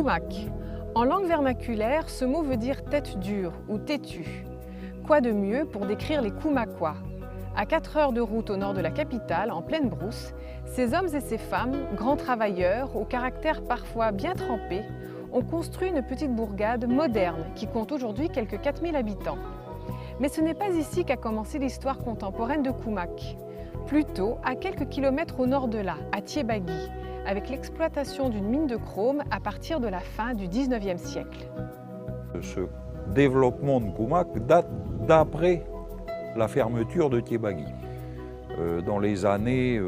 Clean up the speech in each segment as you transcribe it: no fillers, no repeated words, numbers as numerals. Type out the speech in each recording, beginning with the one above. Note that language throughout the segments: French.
Koumak. En langue vernaculaire, ce mot veut dire tête dure ou têtu. Quoi de mieux pour décrire les Koumakois? À 4 heures de route au nord de la capitale, en pleine brousse, ces hommes et ces femmes, grands travailleurs, au caractère parfois bien trempé, ont construit une petite bourgade moderne qui compte aujourd'hui quelques 4000 habitants. Mais ce n'est pas ici qu'a commencé l'histoire contemporaine de Koumak. Plutôt à quelques kilomètres au nord de là, à Thiébagui, avec l'exploitation d'une mine de chrome à partir de la fin du 19e siècle. Ce développement de Koumak date d'après la fermeture de Thiébagui. Dans les années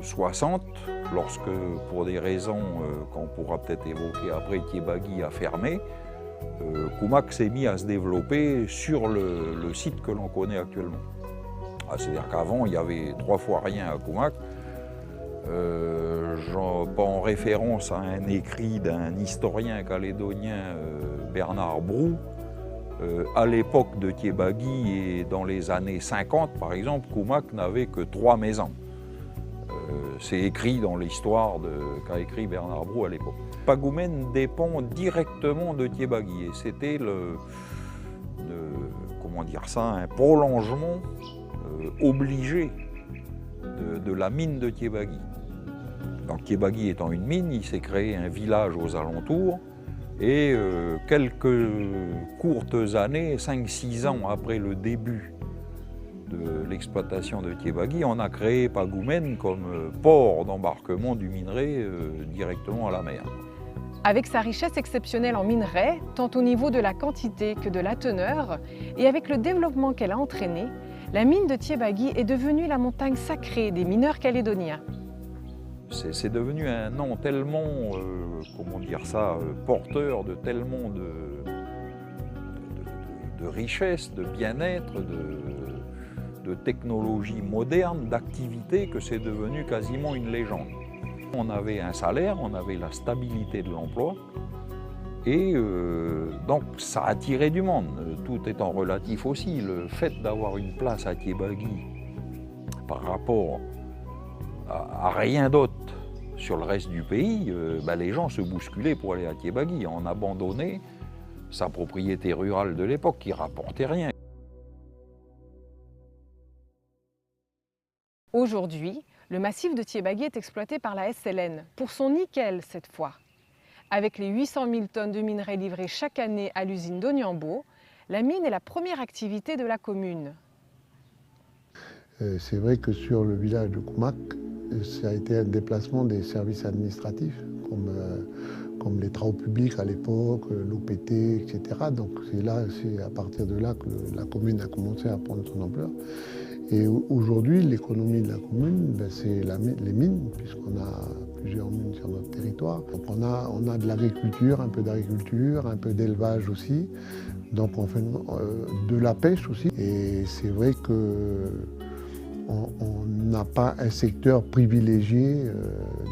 60, lorsque, pour des raisons qu'on pourra peut-être évoquer après, Thiébagui a fermé, Koumak s'est mis à se développer sur le site que l'on connaît actuellement. C'est-à-dire qu'avant, il y avait 3 fois rien à Koumak. En référence à un écrit d'un historien calédonien, Bernard Brou, à l'époque de Thiébagui et dans les années 50, par exemple, Koumak n'avait que 3 maisons. C'est écrit dans l'histoire qu'a écrit Bernard Brou à l'époque. Pagoumen dépend directement de Thiébagui et c'était un prolongement obligé de la mine de Thiébagui. Donc Thiébagui étant une mine, il s'est créé un village aux alentours et quelques courtes années, 5-6 ans après le début de l'exploitation de Thiébagui, on a créé Pagoumen comme port d'embarquement du minerai directement à la mer. Avec sa richesse exceptionnelle en minerais, tant au niveau de la quantité que de la teneur, et avec le développement qu'elle a entraîné, la mine de Thiébagui est devenue la montagne sacrée des mineurs calédoniens. C'est devenu un nom tellement, porteur de tellement de richesse, de bien-être, de technologie moderne, d'activité, que c'est devenu quasiment une légende. On avait un salaire, on avait la stabilité de l'emploi, et donc ça attirait du monde, tout étant relatif aussi. Le fait d'avoir une place à Thiébagui par rapport à rien d'autre sur le reste du pays, les gens se bousculaient pour aller à Thiébagui. On abandonnait sa propriété rurale de l'époque qui rapportait rien. Aujourd'hui, le massif de Thiébagui est exploité par la SLN, pour son nickel cette fois. Avec les 800 000 tonnes de minerais livrées chaque année à l'usine d'Ognambo, la mine est la première activité de la commune. C'est vrai que sur le village de Koumak, ça a été un déplacement des services administratifs, comme les travaux publics à l'époque, l'OPT, etc. Donc c'est à partir de là que la commune a commencé à prendre son ampleur. Et aujourd'hui, l'économie de la commune, c'est les mines, puisqu'on a plusieurs mines sur notre territoire. Donc on a de l'agriculture, un peu d'agriculture, un peu d'élevage aussi. Donc on fait de la pêche aussi. Et c'est vrai que on n'a pas un secteur privilégié,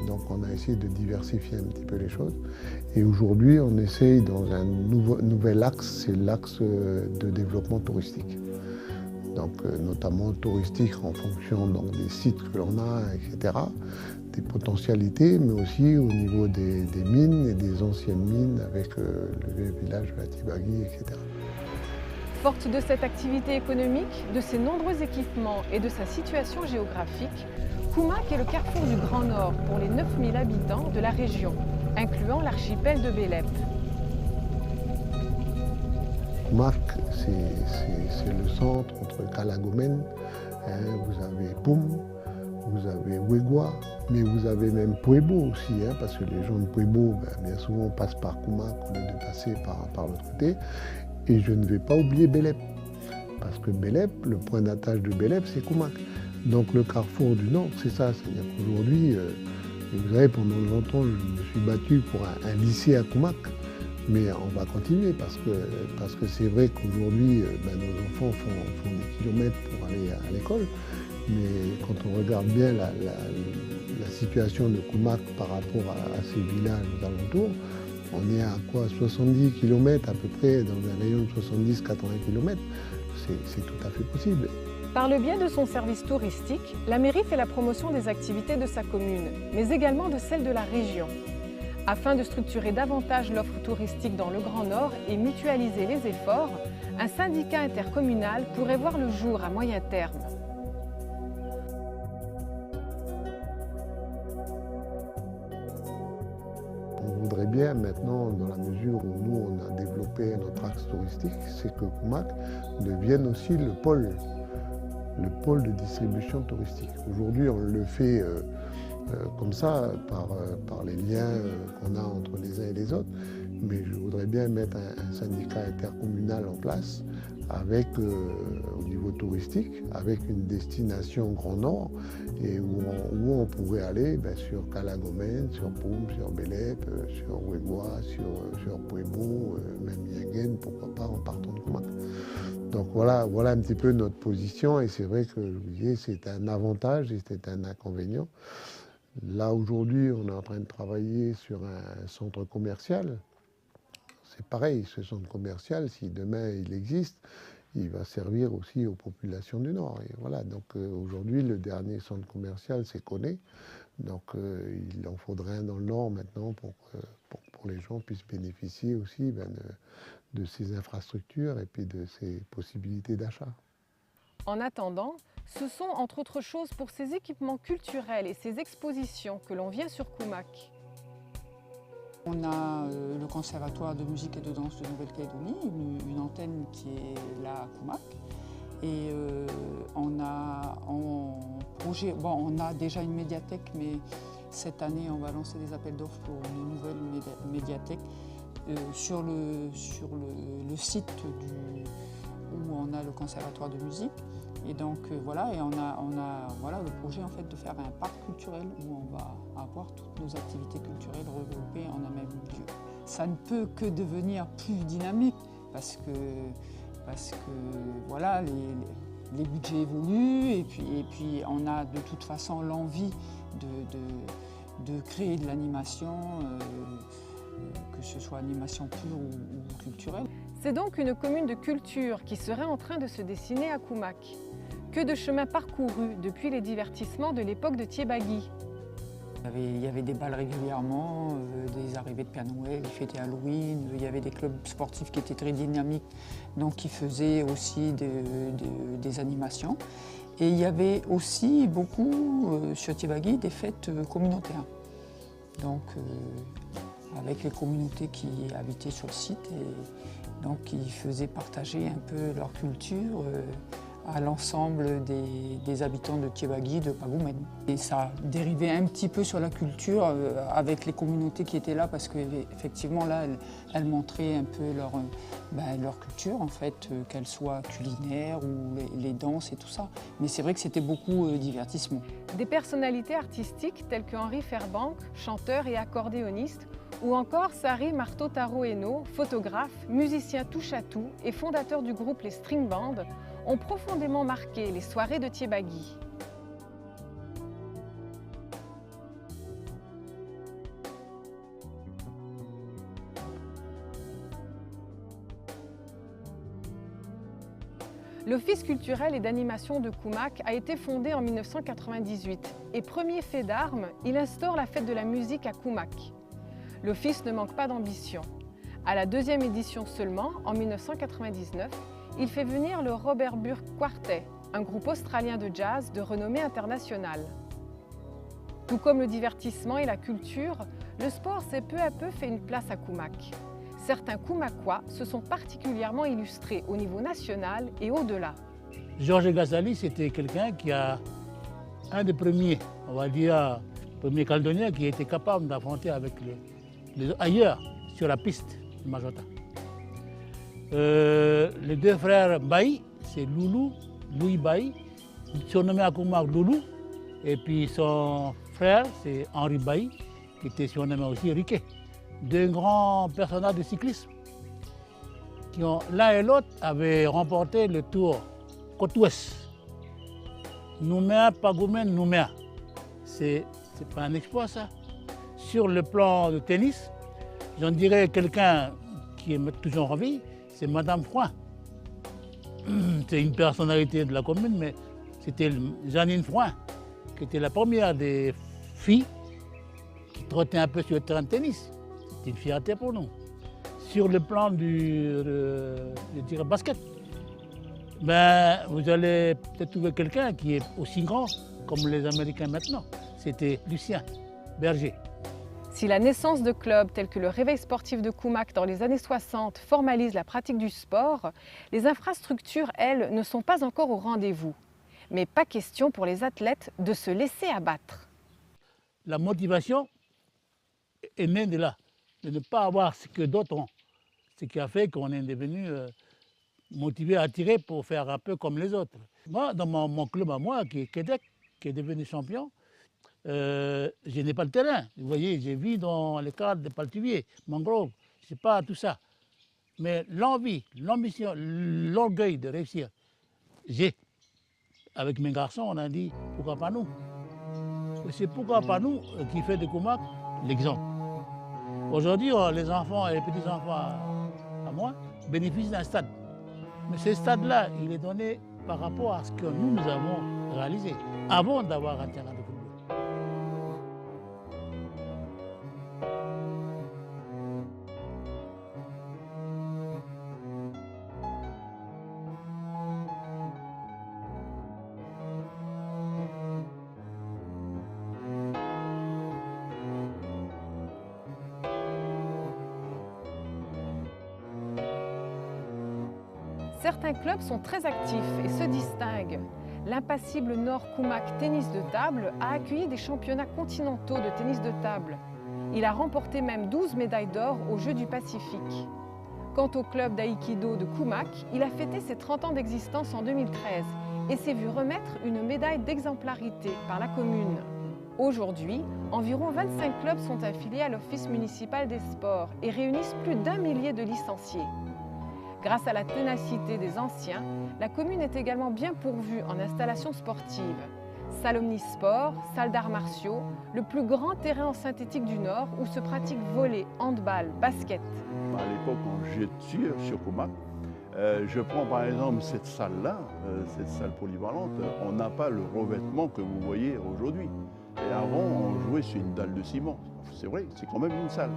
donc on a essayé de diversifier un petit peu les choses. Et aujourd'hui, on essaye dans un nouvel axe, c'est l'axe de développement touristique. Donc notamment touristique en fonction des sites que l'on a, etc., des potentialités, mais aussi au niveau des mines et des anciennes mines avec le village de la Thiébagui, etc. Forte de cette activité économique, de ses nombreux équipements et de sa situation géographique, Koumak est le carrefour du Grand Nord pour les 9000 habitants de la région, incluant l'archipel de Bélep. Koumak, c'est le centre entre Calagomène, vous avez Poum, vous avez Ouégoua, mais vous avez même Puebo aussi, parce que les gens de Puebo, bien souvent, passent par Koumak au lieu de passer par l'autre côté. Et je ne vais pas oublier Bélep, parce que Bélep, le point d'attache de Bélep, c'est Koumak. Donc le carrefour du Nord, c'est ça. C'est-à-dire qu'aujourd'hui, vous savez, pendant longtemps, je me suis battu pour un lycée à Koumak. Mais on va continuer parce que c'est vrai qu'aujourd'hui, nos enfants font des kilomètres pour aller à l'école. Mais quand on regarde bien la situation de Koumak par rapport à ces villages aux alentours, on est à quoi, 70 km à peu près, dans un rayon de 70-80 km. C'est tout à fait possible. Par le biais de son service touristique, la mairie fait la promotion des activités de sa commune, mais également de celles de la région. Afin de structurer davantage l'offre touristique dans le Grand Nord et mutualiser les efforts, un syndicat intercommunal pourrait voir le jour à moyen terme. On voudrait bien maintenant, dans la mesure où nous on a développé notre axe touristique, c'est que Koumak devienne aussi le pôle de distribution touristique. Aujourd'hui on le fait comme ça, par les liens qu'on a entre les uns et les autres, mais je voudrais bien mettre un syndicat intercommunal en place avec, au niveau touristique, avec une destination Grand Nord, et où on pourrait aller sur Calagomène, sur Poum, sur Bélep, sur Ouébois, sur Pouémo, même Yingen, pourquoi pas en partant de Koumak. Donc voilà un petit peu notre position, et c'est vrai que je vous disais, c'est un avantage et c'est un inconvénient. Là aujourd'hui, on est en train de travailler sur un centre commercial. C'est pareil, ce centre commercial, si demain il existe, il va servir aussi aux populations du Nord. Et voilà, donc aujourd'hui, le dernier centre commercial, c'est Koné. Donc il en faudrait un dans le Nord maintenant pour que les gens puissent bénéficier aussi de ces infrastructures et puis de ces possibilités d'achat. En attendant, ce sont entre autres choses pour ces équipements culturels et ces expositions que l'on vient sur Koumak. On a le Conservatoire de musique et de danse de Nouvelle-Calédonie, une antenne qui est là à Koumak. Et on a déjà une médiathèque, mais cette année on va lancer des appels d'offres pour une nouvelle médiathèque sur le site où on a le Conservatoire de musique. Et donc voilà, et on a le projet en fait de faire un parc culturel où on va avoir toutes nos activités culturelles regroupées en un même lieu. Ça ne peut que devenir plus dynamique parce que voilà, les budgets évoluent et puis on a de toute façon l'envie de créer de l'animation, que ce soit animation pure ou culturelle. C'est donc une commune de culture qui serait en train de se dessiner à Koumak. Que de chemin parcouru depuis les divertissements de l'époque de Thiébagui. Il y avait des balles régulièrement, des arrivées de Père Noël, il fêtait Halloween, il y avait des clubs sportifs qui étaient très dynamiques, donc qui faisaient aussi des animations. Et il y avait aussi beaucoup, sur Thiébagui, des fêtes communautaires. Donc avec les communautés qui habitaient sur le site, et donc ils faisaient partager un peu leur culture à l'ensemble des habitants de Thiébagui, de Pagoumen. Et ça dérivait un petit peu sur la culture avec les communautés qui étaient là parce qu'effectivement là, elles montraient un peu leur culture en fait, qu'elle soit culinaire ou les danses et tout ça. Mais c'est vrai que c'était beaucoup divertissement. Des personnalités artistiques telles que Henri Fairbank, chanteur et accordéoniste, ou encore Sari Marto-Taro-Eno, photographe, musicien touche-à-tout et fondateur du groupe Les String Bands, ont profondément marqué les soirées de Thiébagui. L'Office culturel et d'animation de Koumak a été fondé en 1998 et premier fait d'armes, il instaure la fête de la musique à Koumak. L'Office ne manque pas d'ambition. À la deuxième édition seulement, en 1999, il fait venir le Robert Burke Quartet, un groupe australien de jazz de renommée internationale. Tout comme le divertissement et la culture, le sport s'est peu à peu fait une place à Koumak. Certains Koumakois se sont particulièrement illustrés au niveau national et au-delà. Georges Gassali, c'était quelqu'un qui a un des premiers, on va dire, premiers Calédoniens qui était capable d'affronter avec les ailleurs sur la piste de Majota. Les deux frères Baï, c'est Louis Baï, surnommé à Koumak Loulou, et puis son frère, c'est Henri Baï, qui était surnommé aussi Riquet. Deux grands personnages de cyclisme qui ont, l'un et l'autre, avaient remporté le Tour Côte-Ouest. Nouméa, Pagoumen, Nouméa. C'est pas un exploit, ça. Sur le plan de tennis, j'en dirais quelqu'un qui est toujours en vie, c'est Madame Froin. C'est une personnalité de la commune, mais c'était Janine Froin, qui était la première des filles qui trottait un peu sur le terrain de tennis. c'est une fierté pour nous. Sur le plan du basket, ben, vous allez peut-être trouver quelqu'un qui est aussi grand comme les Américains maintenant. C'était Lucien Berger. Si la naissance de clubs tels que le Réveil sportif de Koumak dans les années 60 formalise la pratique du sport, les infrastructures, elles, ne sont pas encore au rendez-vous. Mais pas question pour les athlètes de se laisser abattre. La motivation est née de là, de ne pas avoir ce que d'autres ont. Ce qui a fait qu'on est devenu motivé, attiré pour faire un peu comme les autres. Moi, dans mon club à moi, qui est Québec, qui est devenu champion, je n'ai pas le terrain. Vous voyez, je vis dans les cadres de Paltuvier, Mangrove, je n'ai pas tout ça. Mais l'envie, l'ambition, l'orgueil de réussir, j'ai. Avec mes garçons, on a dit, pourquoi pas nous? C'est pourquoi pas nous qui fait de Koumak l'exemple. Aujourd'hui, les enfants et les petits-enfants à moi bénéficient d'un stade. Mais ce stade-là, il est donné par rapport à ce que nous avons réalisé avant d'avoir un terrain de football. Certains clubs sont très actifs et se distinguent. L'impassible Nord Koumak Tennis de Table a accueilli des championnats continentaux de tennis de table. Il a remporté même 12 médailles d'or aux Jeux du Pacifique. Quant au club d'aïkido de Koumak, il a fêté ses 30 ans d'existence en 2013 et s'est vu remettre une médaille d'exemplarité par la commune. Aujourd'hui, environ 25 clubs sont affiliés à l'Office municipal des sports et réunissent plus d'1 millier de licenciés. Grâce à la ténacité des anciens, la commune est également bien pourvue en installations sportives. Salle omnisport, salle d'arts martiaux, le plus grand terrain en synthétique du Nord où se pratiquent volley, handball, basket. À l'époque, quand j'étais sur Koumak, je prends par exemple cette salle-là, cette salle polyvalente, on n'a pas le revêtement que vous voyez aujourd'hui. Et avant, on jouait sur une dalle de ciment. C'est vrai, c'est quand même une salle.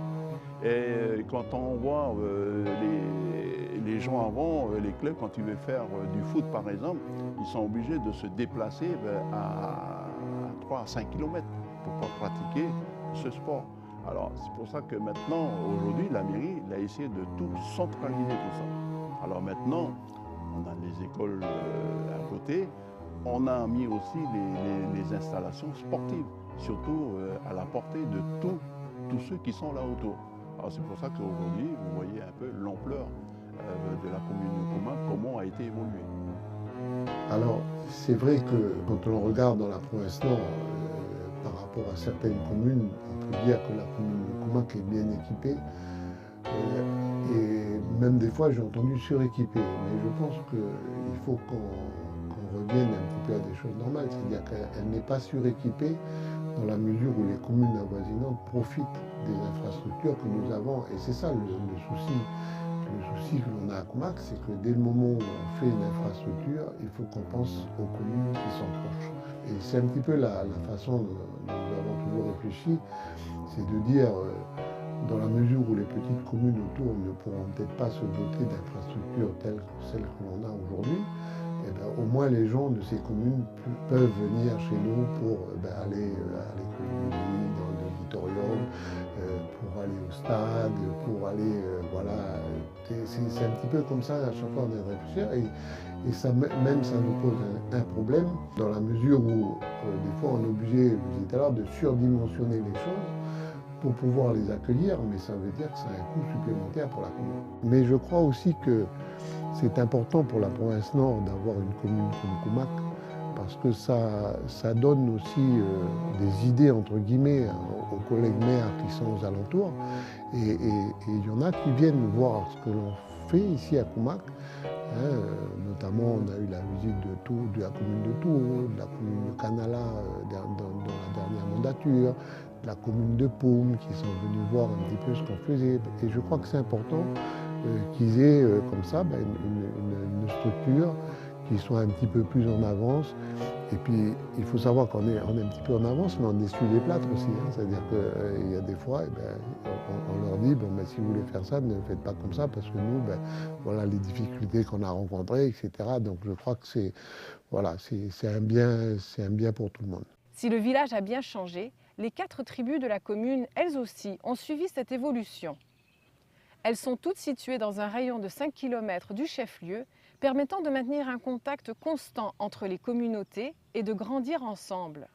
Et quand on voit les gens avant, les clubs, quand ils veulent faire du foot par exemple, ils sont obligés de se déplacer à 3 à 5 km pour pouvoir pratiquer ce sport. Alors c'est pour ça que maintenant, aujourd'hui, la mairie a essayé de tout centraliser tout ça. Alors maintenant, on a les écoles à côté, on a mis aussi les installations sportives, surtout à la portée de tous ceux qui sont là autour. Alors c'est pour ça qu'aujourd'hui, vous voyez un peu l'ampleur de la commune de Koumak, comment a été évoluée. Alors c'est vrai que quand on regarde dans la province Nord, par rapport à certaines communes, on peut dire que la commune de Koumak est bien équipée. Et même des fois j'ai entendu suréquipée. Mais je pense qu'il faut qu'on revienne un petit peu à des choses normales. C'est-à-dire qu'elle n'est pas suréquipée dans la mesure où les communes avoisinantes profitent des infrastructures que nous avons. Et c'est ça le souci. Le souci que l'on a à Koumak, c'est que dès le moment où on fait une infrastructure, il faut qu'on pense aux communes qui sont proches. Et c'est un petit peu la façon dont nous avons toujours réfléchi, c'est de dire, dans la mesure où les petites communes autour ne pourront peut-être pas se doter d'infrastructures telles que celles que l'on a aujourd'hui, eh bien, au moins les gens de ces communes peuvent venir chez nous pour aller à l'école de nuit, dans l'auditorium, pour aller au stade, pour aller, voilà. C'est un petit peu comme ça, à chaque fois on est réfléchir, et ça, même ça nous pose un problème, dans la mesure où des fois on est obligé, vous dites alors, de surdimensionner les choses pour pouvoir les accueillir, mais ça veut dire que c'est un coût supplémentaire pour la commune. Mais je crois aussi que c'est important pour la province Nord d'avoir une commune comme Koumak, parce que ça donne aussi des idées, entre guillemets, aux collègues maires qui sont aux alentours. Et il y en a qui viennent voir ce que l'on fait ici à Koumak. Notamment, on a eu la visite de la commune de Tours, de la commune de Canala dans la dernière mandature, de la commune de Paume, qui sont venus voir un petit peu ce qu'on faisait. Et je crois que c'est important qu'ils aient comme ça une structure qui soit un petit peu plus en avance Et puis, il faut savoir qu'on est un petit peu en avance, mais on essuie les plâtres aussi. Hein. C'est-à-dire qu'il y a des fois, on leur dit, si vous voulez faire ça, ne faites pas comme ça, parce que nous, voilà les difficultés qu'on a rencontrées, etc. Donc je crois que c'est un bien pour tout le monde. Si le village a bien changé, les 4 tribus de la commune, elles aussi, ont suivi cette évolution. Elles sont toutes situées dans un rayon de 5 km du chef-lieu, permettant de maintenir un contact constant entre les communautés et de grandir ensemble.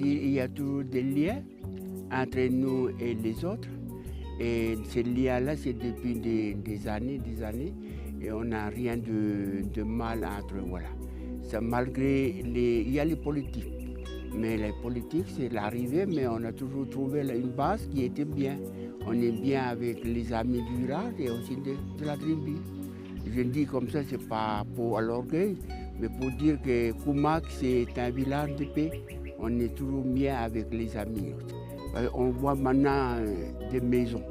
Il y a toujours des liens entre nous et les autres. Et ces liens-là, c'est depuis des années, et on n'a rien de mal entre eux. Voilà. Ça, malgré il y a les politiques. Mais les politiques, c'est l'arrivée, mais on a toujours trouvé une base qui était bien. On est bien avec les amis du village et aussi de la tribu. Je dis comme ça, c'est pas pour l'orgueil, mais pour dire que Koumak, c'est un village de paix. On est toujours bien avec les amis. On voit maintenant des maisons.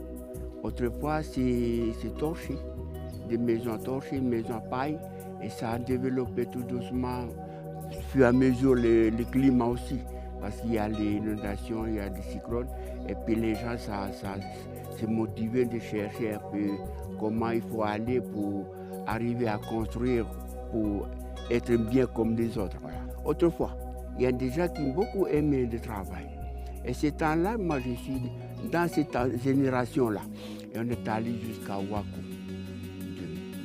Autrefois, c'est torché. Des maisons torchées, maisons à paille. Et ça a développé tout doucement, au fur et à mesure, le climat aussi. Parce qu'il y a les inondations, il y a des cyclones. Et puis les gens, ça s'est motivé de chercher un peu comment il faut aller pour arriver à construire, pour être bien comme les autres. Voilà. Autrefois, il y a des gens qui ont beaucoup aimé le travail. Et ce temps-là, moi je suis dans cette génération-là. Et on est allé jusqu'à Waco,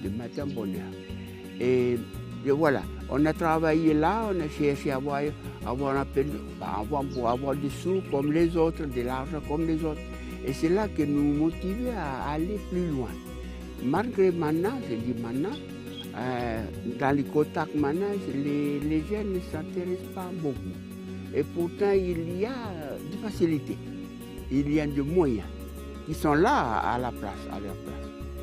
de matin bonheur. Et voilà, on a travaillé là, on a cherché à avoir des sous comme les autres, de l'argent comme les autres. Et c'est là que nous motivons à aller plus loin. Malgré maintenant, je dis maintenant, dans les contacts maintenant, les jeunes ne s'intéressent pas beaucoup. Et pourtant, il y a des facilités, il y a des moyens qui sont là à leur place.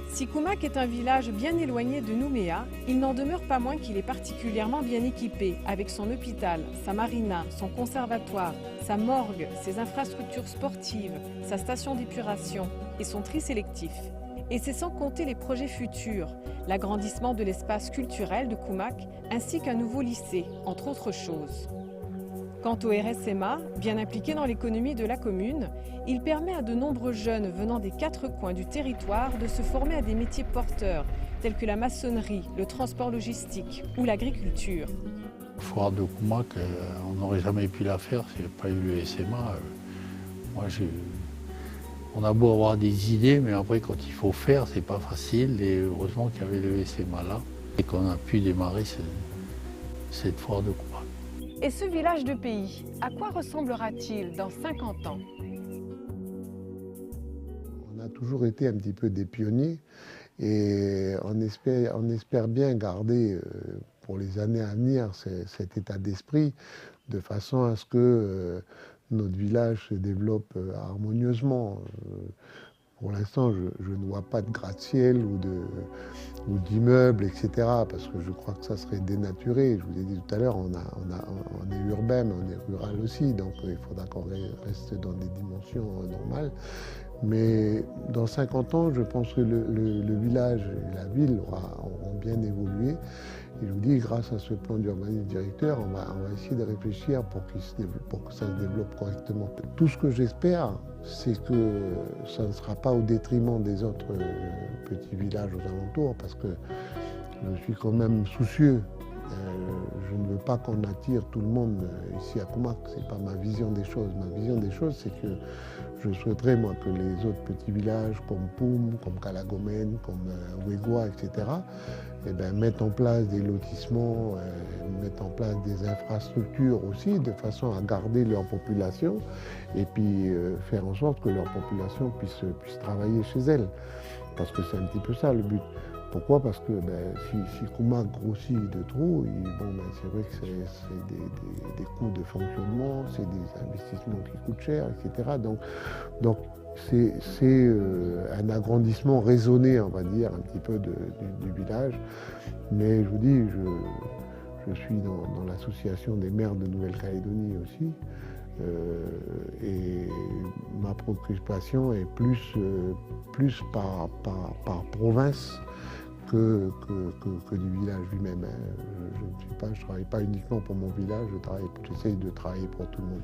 Si Koumak est un village bien éloigné de Nouméa, il n'en demeure pas moins qu'il est particulièrement bien équipé, avec son hôpital, sa marina, son conservatoire, sa morgue, ses infrastructures sportives, sa station d'épuration et son tri sélectif. Et c'est sans compter les projets futurs, l'agrandissement de l'espace culturel de Koumak, ainsi qu'un nouveau lycée, entre autres choses. Quant au RSMA, bien impliqué dans l'économie de la commune, il permet à de nombreux jeunes venant des 4 coins du territoire de se former à des métiers porteurs, tels que la maçonnerie, le transport logistique ou l'agriculture. La foire de Koumak, on n'aurait jamais pu la faire s'il n'y avait pas eu le SMA. On a beau avoir des idées, mais après, quand il faut faire, c'est pas facile. Et heureusement qu'il y avait le SMA là et qu'on a pu démarrer cette foire de Koumak. Et ce village de pays, à quoi ressemblera-t-il dans 50 ans? On a toujours été un petit peu des pionniers et on espère bien garder pour les années à venir cet état d'esprit de façon à ce que notre village se développe harmonieusement. Pour l'instant, je ne vois pas de gratte-ciel ou d'immeubles, etc., parce que je crois que ça serait dénaturé. Je vous ai dit tout à l'heure, on est urbain, mais on est rural aussi, donc il faudra qu'on reste dans des dimensions normales. Mais dans 50 ans, je pense que le village et la ville auront bien évolué. Et je vous dis, grâce à ce plan d'urbanisme directeur, on va essayer de réfléchir pour que ça se développe correctement. Tout ce que j'espère, c'est que ça ne sera pas au détriment des autres petits villages aux alentours, parce que je suis quand même soucieux. Je ne veux pas qu'on attire tout le monde ici à Koumak. Ce n'est pas ma vision des choses. Ma vision des choses, c'est que je souhaiterais, moi, que les autres petits villages comme Poum, comme Kalagomène, comme Ouégoua, etc., mettent en place des lotissements, mettent en place des infrastructures aussi, de façon à garder leur population et puis faire en sorte que leur population puisse travailler chez elle. Parce que c'est un petit peu ça le but. Pourquoi? Parce que si Koumak grossit de trop, c'est vrai que c'est des coûts de fonctionnement, c'est des investissements qui coûtent cher, etc. Donc C'est un agrandissement raisonné, on va dire, un petit peu du village. Mais je vous dis, je suis dans l'association des maires de Nouvelle-Calédonie aussi. Et ma préoccupation est plus par province que du village lui-même. Je ne travaille pas uniquement pour mon village, j'essaye de travailler pour tout le monde.